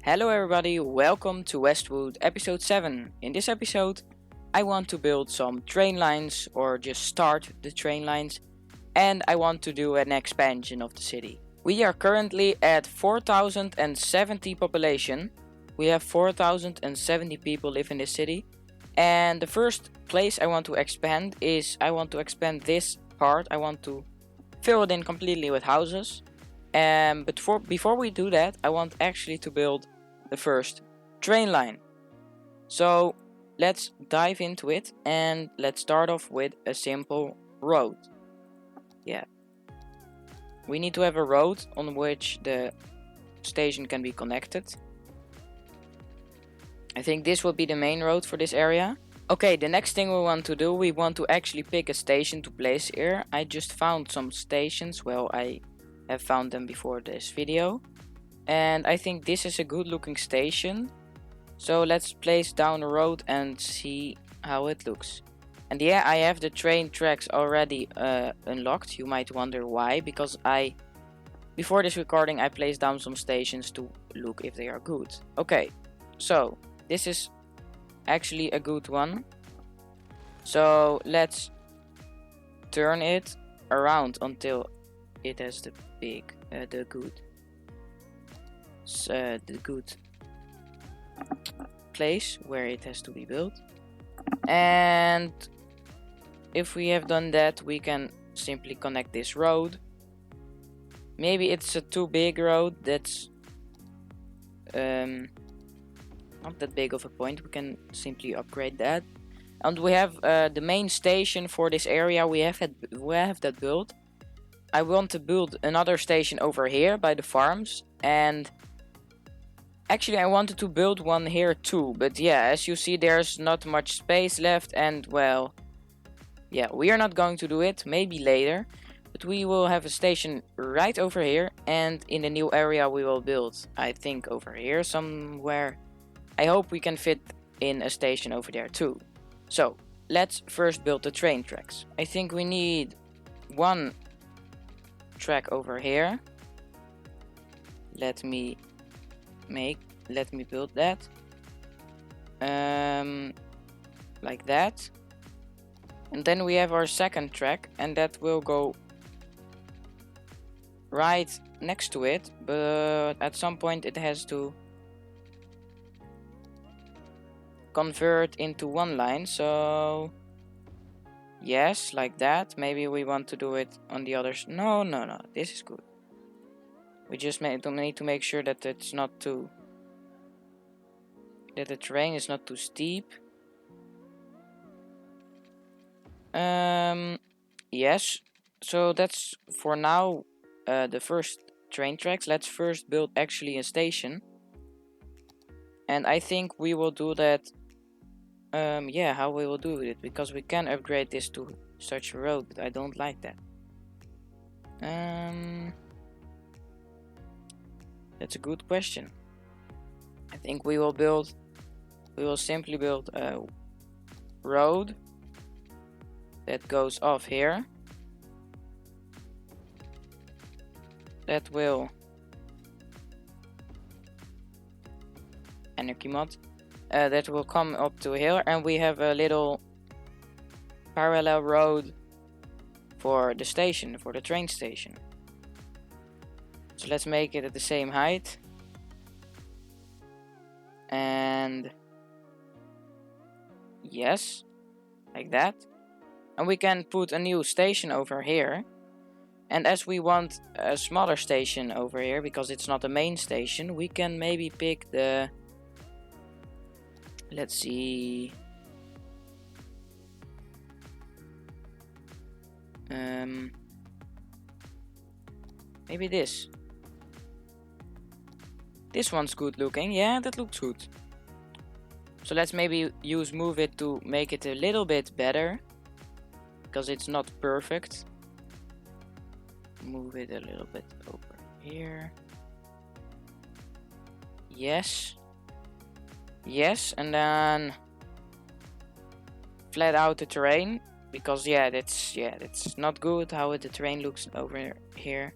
Hello everybody, welcome to Westwood episode 7. In this episode, I want to build some train lines or just start the train lines, and I want to do an expansion of the city. We are currently at 4070 population. We have 4070 people live in this city, and the first place I want to expand is I want to expand this part. I want to fill it in completely with houses. But before we do that, I want actually to build the first train line. So let's dive into it, and let's start off with a simple road. Yeah, we need to have a road on which the station can be connected. I think this will be the main road for this area. Okay, the next thing we want to do, we want to actually pick a station to place here. I just found some stations. Well, I have found them before this video, and I think this is a good looking station. So let's place down the road and see how it looks. And yeah, I have the train tracks already unlocked. You might wonder why, because before this recording I placed down some stations to look if they are good. Okay, so this is actually a good one. So let's turn it around until it has the good place where it has to be built. And if we have done that, we can simply connect this road. Maybe it's a too big road. That's not that big of a point. We can simply upgrade that. And we have the main station for this area. We have that built. I want to build another station over here by the farms, and actually I wanted to build one here too, but yeah, as you see, there's not much space left, and well, yeah, we are not going to do it, maybe later, but we will have a station right over here, and in the new area we will build, I think, over here somewhere. I hope we can fit in a station over there too. So let's first build the train tracks. I think we need one track over here. Let me build that like that, and then we have our second track, and that will go right next to it, but at some point it has to convert into one line. So yes, like that. Maybe we want to do it on the others. No, this is good. We just need to make sure that it's not too, that the terrain is not too steep. Yes, so that's for now the first train tracks. Let's first build actually a station, and I think we will do that. Yeah, how we will do it, because we can upgrade this to such a road, but I don't like that. That's a good question. I think we will simply build a road that goes off here. That will anarchy mod. That will come up to here, and we have a little parallel road for the station, for the train station. So let's make it at the same height, and yes, like that. And we can put a new station over here, and as we want a smaller station over here because it's not a main station, we can maybe pick the, let's see, maybe this one's good looking. Yeah, that looks good. So let's maybe move it to make it a little bit better, because it's not perfect. Move it a little bit over here. Yes, and then flat out the terrain, because that's not good how the terrain looks over here.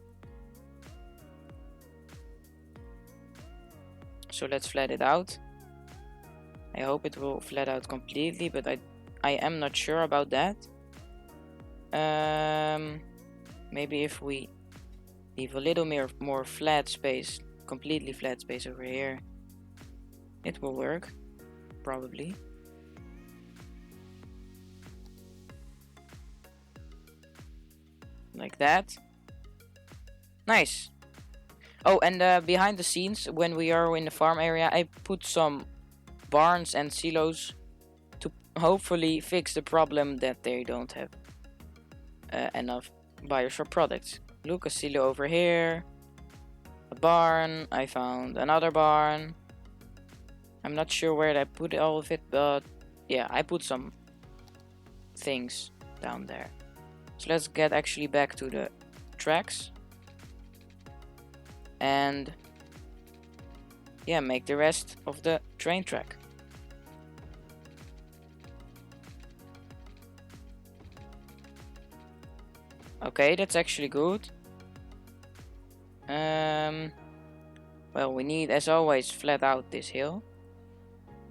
So let's flat it out. I hope it will flat out completely, but I am not sure about that. Maybe if we leave a little more flat space, completely flat space over here, it will work, probably. Like that. Nice. Oh, and behind the scenes, when we are in the farm area, I put some barns and silos to hopefully fix the problem that they don't have enough buyers for products. Look, a silo over here, a barn, I found another barn. I'm not sure where I put all of it, but yeah, I put some things down there. So let's get actually back to the tracks and yeah, make the rest of the train track. Okay, that's actually good. Well, we need, as always, flat out this hill.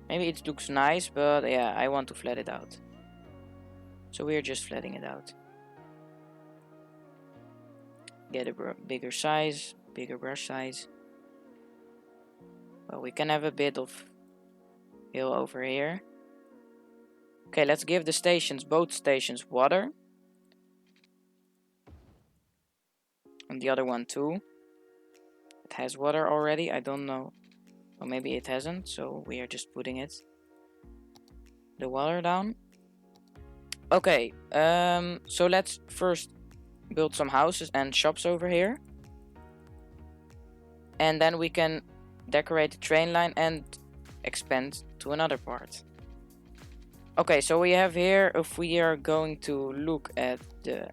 Maybe it looks nice, but yeah, I want to flat it out. So we're just flatting it out. Get a bigger size, bigger brush size. Well, we can have a bit of hill over here. Okay, let's give the stations, both stations, water. And the other one too. It has water already, I don't know. Or maybe it hasn't, so we are just putting it. The water down. Okay, so let's first build some houses and shops over here. And then we can decorate the train line and expand to another part. Okay, so we have here, if we are going to look at the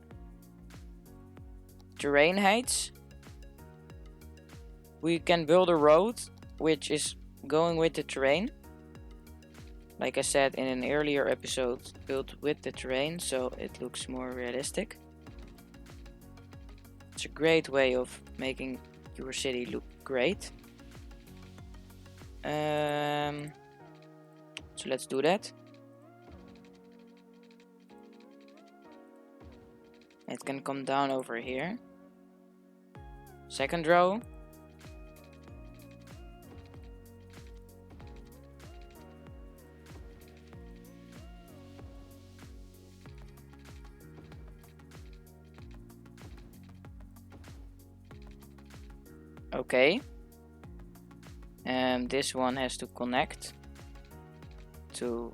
terrain heights, we can build a road which is going with the terrain. Like I said in an earlier episode, built with the terrain, so it looks more realistic. It's a great way of making your city look great. So let's do that. It can come down over here. Second row. Okay. And this one has to connect to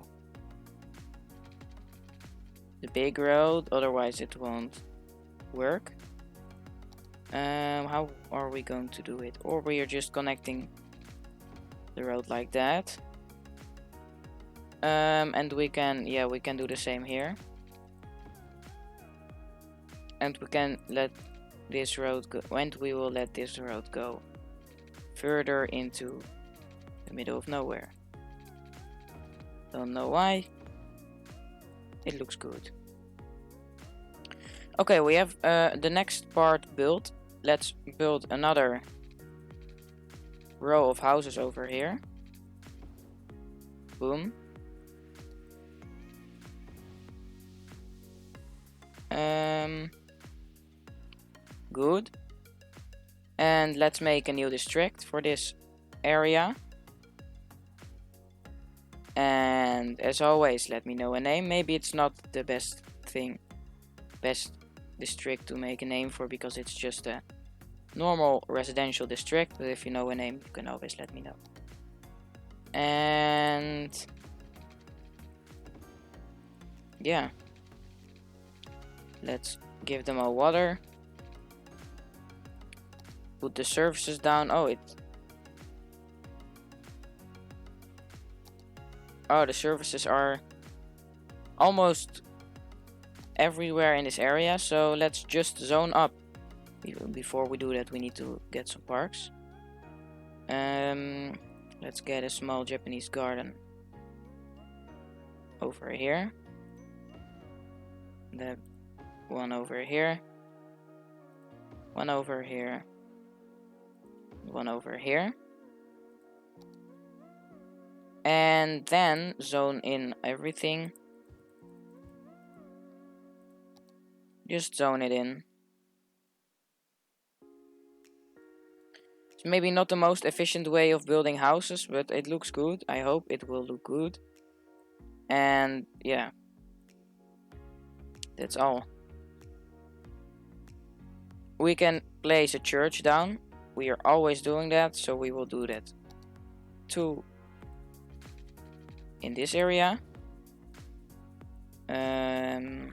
the big road, otherwise it won't work. How are we going to do it? Or we are just connecting the road like that. And we can do the same here. And we can let this road go, and we will let this road go further into the middle of nowhere. Don't know why. It looks good. Okay, we have the next part built. Let's build another row of houses over here. Boom. Good. And let's make a new district for this area. And as always, let me know a name. Maybe it's not the best district to make a name for, because it's just a normal residential district. But if you know a name, you can always let me know. And yeah, let's give them all water. Put the services down. Oh, the services are almost everywhere in this area, so let's just zone up. Before we do that, we need to get some parks. Let's get a small Japanese garden over here. The one over here. One over here. One over here. And then zone in everything. Just zone it in. It's maybe not the most efficient way of building houses, but it looks good. I hope it will look good. And yeah, that's all. We can place a church down. We are always doing that, so we will do that. 2 in this area. And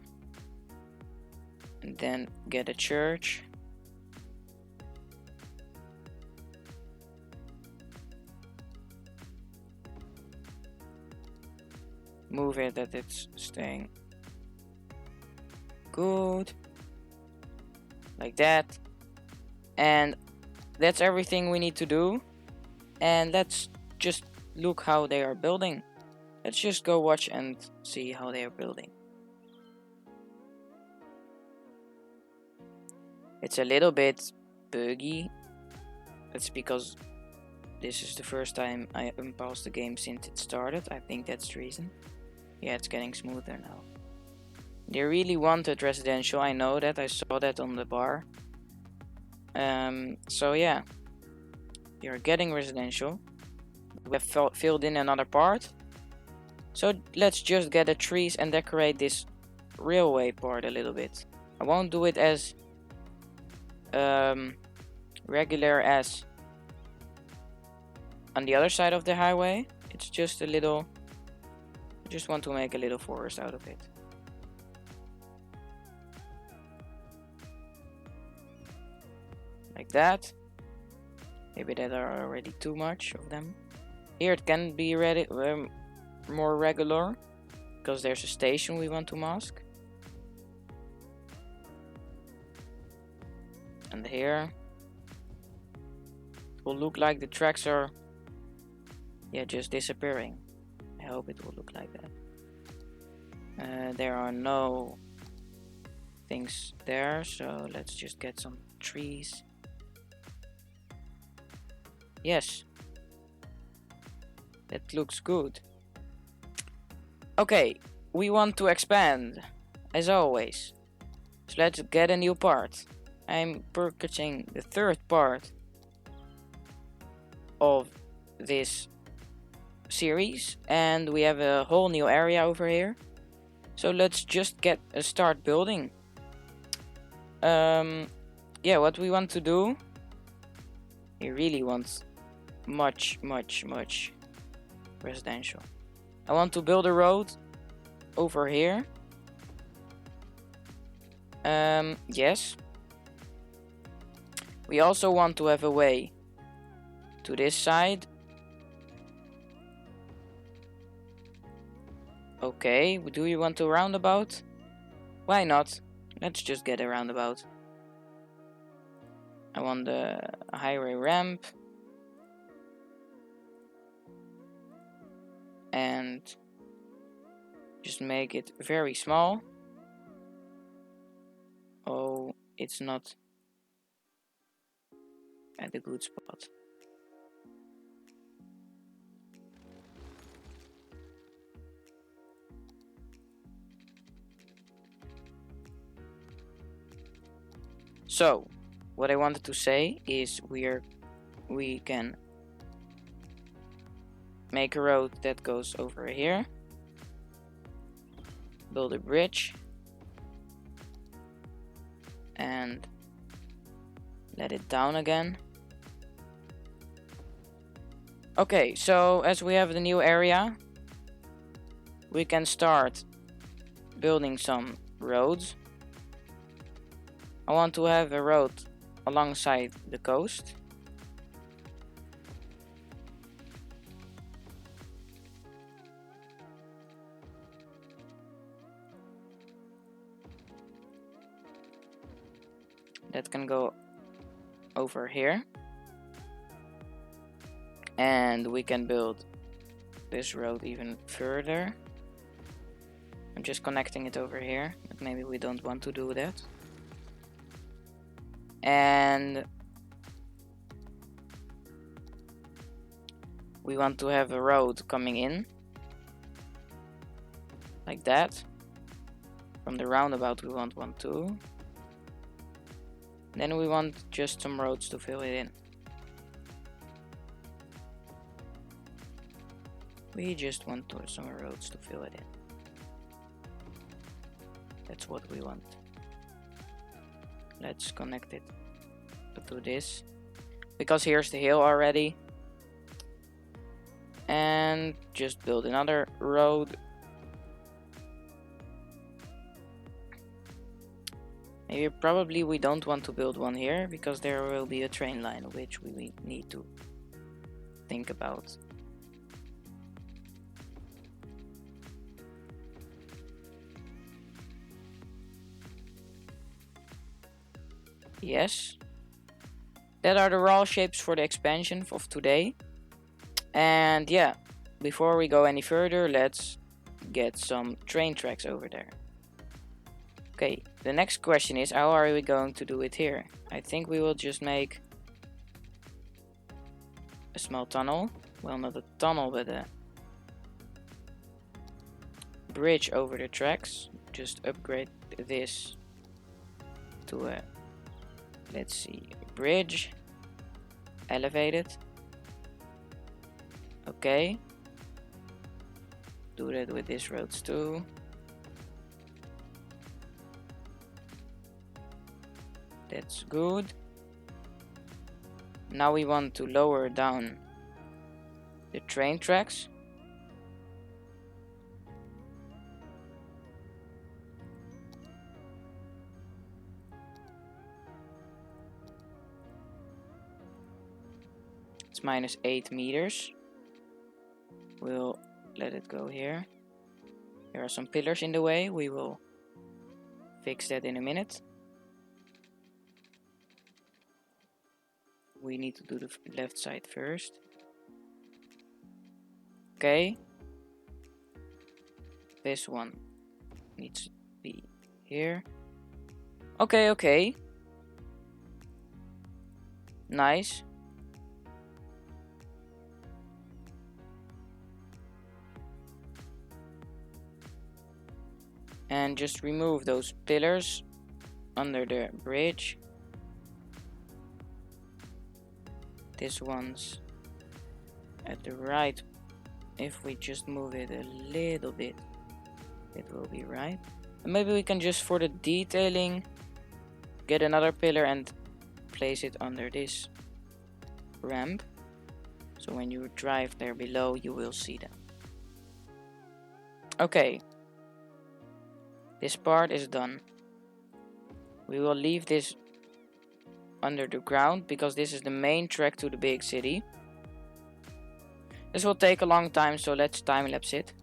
then get a church. Move it that it's staying good. Like that. And that's everything we need to do. And let's just look how they are building. Let's just go watch and see how they are building. It's a little bit buggy. That's because this is the first time I unpaused the game since it started. I think that's the reason. Yeah, it's getting smoother now. They really wanted residential, I know that. I saw that on the bar. So yeah. You're getting residential. We have filled in another part. So let's just get the trees and decorate this railway part a little bit. I won't do it as regular as on the other side of the highway. It's just a little, I just want to make a little forest out of it. Like that. Maybe that are already too much of them. Here it can be more regular, because there's a station we want to mask. And here it will look like the tracks are just disappearing. I hope it will look like that. There are no things there, so let's just get some trees. Yes, that looks good. Okay, we want to expand, as always. So let's get a new part. I'm purchasing the third part of this series, and we have a whole new area over here. So let's just start building. Yeah, what we want to do, we really want much residential. I want to build a road over here. Yes. We also want to have a way to this side. Okay, do you want a roundabout? Why not? Let's just get a roundabout. I want the highway ramp. And just make it very small. Oh, it's not at a good spot. So, what I wanted to say is we can make a road that goes over here. Build a bridge. And let it down again. Okay, so as we have the new area, we can start building some roads. I want to have a road alongside the coast. That can go over here. And we can build this road even further. I'm just connecting it over here, but maybe we don't want to do that. And we want to have a road coming in. Like that. From the roundabout we want one too. Then we want just some roads to fill it in. We just want some roads to fill it in. That's what we want. Let's connect it to this. Because here's the hill already. And just build another road. Maybe probably we don't want to build one here because there will be a train line which we need to think about. Yes. That are the raw shapes for the expansion of today. And yeah, before we go any further, let's get some train tracks over there. Okay, the next question is, how are we going to do it here? I think we will just make a small tunnel. Well, not a tunnel, but a bridge over the tracks. Just upgrade this to a, let's see, bridge. Elevated. Okay. Do that with these roads too. That's good. Now we want to lower down the train tracks. It's minus 8 meters. We'll let it go here. There are some pillars in the way. We will fix that in a minute. We need to do the left side first. Okay. This one needs to be here. Okay, okay. Nice. And just remove those pillars under the bridge. This one's at the right. If we just move it a little bit, it will be right. And maybe we can just, for the detailing, get another pillar and place it under this ramp. So when you drive there below, you will see them. Okay. This part is done. We will leave this under the ground because this is the main track to the big city. This will take a long time, so let's time lapse it.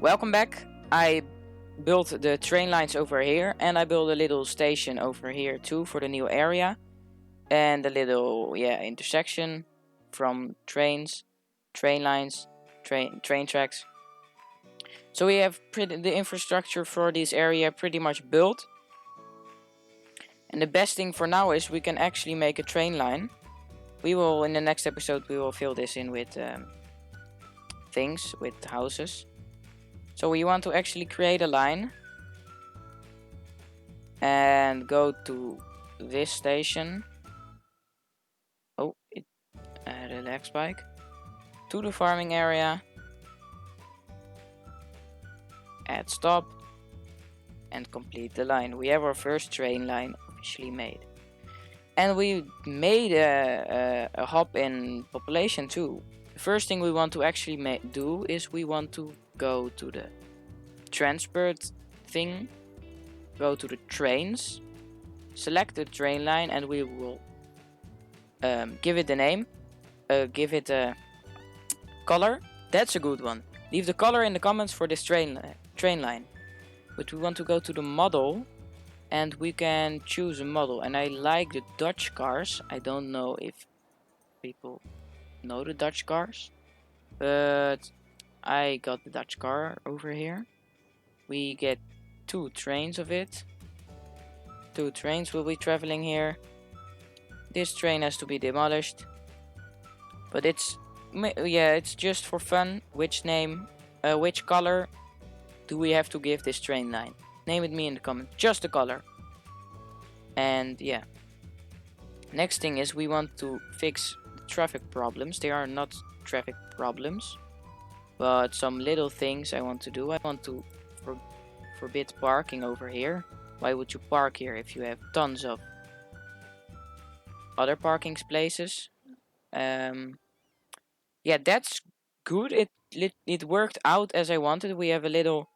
Welcome back. I built the train lines over here, and I built a little station over here too for the new area, and a little intersection from trains, train lines, train tracks. So we have the infrastructure for this area pretty much built. And the best thing for now is we can actually make a train line. We will, in the next episode, we will fill this in with things, with houses. So we want to actually create a line and go to this station. Oh, relax bike. To the farming area. Add stop. And complete the line. We have our first train line officially made. And we made a hop in population too. The first thing we want to actually do is we want to go to the transport thing, go to the trains, select the train line, and we will give it the name, give it a color. That's a good one. Leave the color in the comments for this train line. But we want to go to the model, and we can choose a model. And I like the Dutch cars. I don't know if people know the Dutch cars, but I got the Dutch car over here. We get 2 trains of it. 2 trains will be traveling here. This train has to be demolished, but it's just for fun. Which color do we have to give this train line? Name it me in the comments. Just the color. And yeah. Next thing is we want to fix the traffic problems. They are not traffic problems, but some little things I want to do. I want to forbid parking over here. Why would you park here if you have tons of other parking places? Yeah, that's good. It worked out as I wanted. We have a little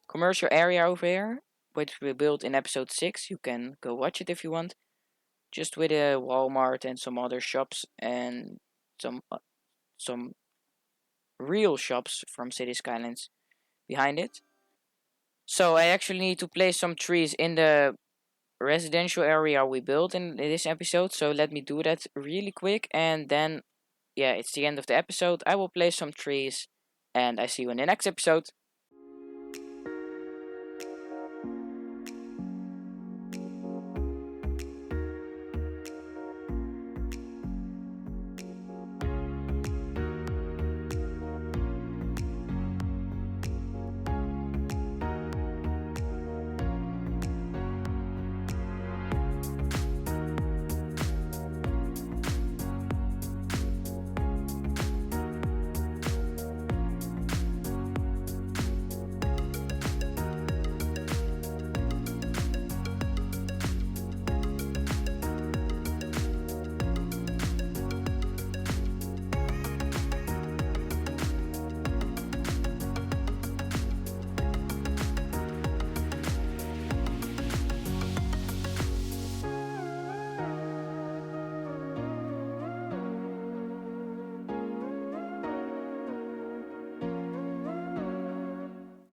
commercial area over here, which we built in episode 6. You can go watch it if you want. Just with a Walmart and some other shops and some real shops from City Skylines behind it. So I actually need to place some trees in the residential area we built in this episode. So let me do that really quick, and then it's the end of the episode. I will place some trees, and I see you in the next episode.